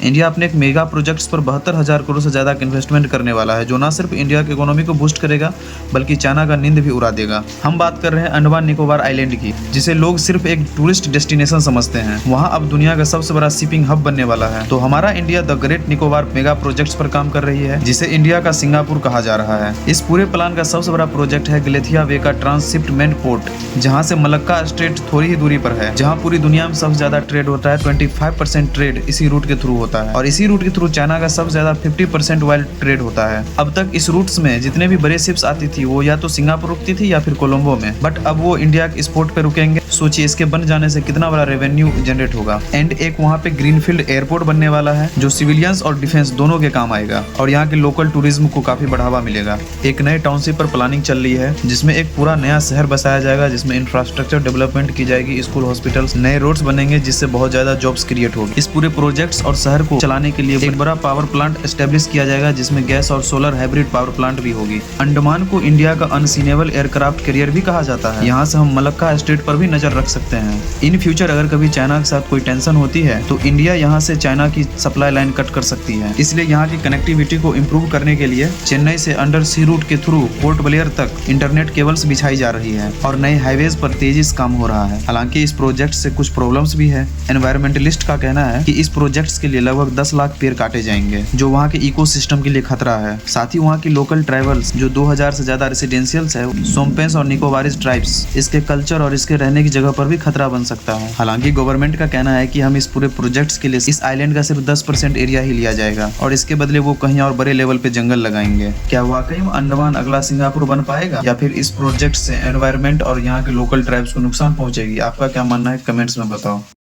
India अपने एक mega projects पर 72,000 करोड़ से ज़्यादा इन्वेस्टमेंट करने वाला है, जो ना सिर्फ इंडिया की इकोनॉमी को बूस्ट करेगा बल्कि चाइना का नींद भी उड़ा देगा। हम बात कर रहे हैं अंडमान निकोबार आइलैंड की, जिसे लोग सिर्फ एक टूरिस्ट डेस्टिनेशन समझते हैं। वहाँ अब दुनिया का सबसे बड़ा शिपिंग हब बनने वाला है। तो हमारा India the great Nicobar mega projects पर काम कर रही है, जिसे इंडिया का सिंगापुर कहा जा रहा है। इस पूरे प्लान का सबसे बड़ा प्रोजेक्ट है गलेथिया वे का ट्रांसशिपमेंट पोर्ट, जहाँ से मलक्का स्ट्रेट थोड़ी ही दूरी पर है, जहाँ पूरी दुनिया में सबसे ज्यादा ट्रेड होता है। 25% ट्रेड इसी रूट के थ्रू होता है और इसी रूट के थ्रू चाइना का सबसे ज्यादा 50% ऑयल ट्रेड होता है। अब तक इस रूट्स में जितने भी बड़े शिप्स आती थी वो या तो सिंगापुर रुकती थी या फिर कोलंबो में, बट अब वो इंडिया के स्पोर्ट पे रुकेंगे। सोचिए इसके बन जाने से कितना बड़ा रेवेन्यू जनरेट होगा। एंड एक वहाँ पे ग्रीनफील्ड एयरपोर्ट बनने वाला है, जो सिविलियंस और डिफेंस दोनों के काम आएगा और यहाँ के लोकल टूरिज्म को काफी बढ़ावा मिलेगा। एक नए टाउनशिप पर प्लानिंग चल रही है, जिसमें एक पूरा नया शहर बसाया जाएगा, जिसमें इंफ्रास्ट्रक्चर डेवलपमेंट की जाएगी, स्कूल, हॉस्पिटल्स, नए रोड्स बनेंगे, जिससे बहुत ज्यादा जॉब्स क्रिएट होगी। इस पूरे प्रोजेक्ट्स और शहर को चलाने के लिए एक बड़ा पावर प्लांट एस्टेब्लिश किया जाएगा, जिसमें गैस और सोलर हाइब्रिड पावर प्लांट भी होगी। अंडमान को इंडिया का अनसीनेबल एयरक्राफ्ट कैरियर भी कहा जाता है। यहाँ से हम मलक्का स्ट्रेट पर भी नजर रख सकते हैं। इन फ्यूचर अगर कभी चाइना के साथ कोई टेंशन होती है तो इंडिया यहाँ से चाइना की सप्लाई लाइन कट कर सकती है। इसलिए यहाँ की कनेक्टिविटी को इम्प्रूव करने के लिए चेन्नई से अंडर सी रूट के थ्रू पोर्ट ब्लेयर तक इंटरनेट केबल्स बिछाई जा रही है और नए हाईवेज पर तेजी से काम हो रहा है। हालांकि इस प्रोजेक्ट से कुछ प्रॉब्लम्स भी है। एनवायरमेंटलिस्ट का कहना है कि इस प्रोजेक्ट्स के लिए लगभग 10 लाख पेड़ काटे जाएंगे, जो वहाँ के इकोसिस्टम के लिए खतरा है। साथ ही वहाँ की लोकल ट्राइबल्स, जो 2000 से ज्यादा रेसिडेंशियल्स है, सोम्पेंस और निकोबारिस ट्राइब्स, इसके कल्चर और इसके रहने की जगह पर भी खतरा बन सकता है। हालांकि गवर्नमेंट का कहना है कि हम इस पूरे प्रोजेक्ट्स के लिए इस आइलैंड का सिर्फ 10% एरिया ही लिया जाएगा और इसके बदले वो कहीं और बड़े लेवल पे जंगल लगाएंगे। क्या वाकई में अंडमान अगला सिंगापुर बन पाएगा या फिर इस प्रोजेक्ट से एनवायरमेंट और यहाँ के लोकल ट्राइब्स को नुकसान पहुंचेगी? आपका क्या मानना है, कमेंट्स में बताओ।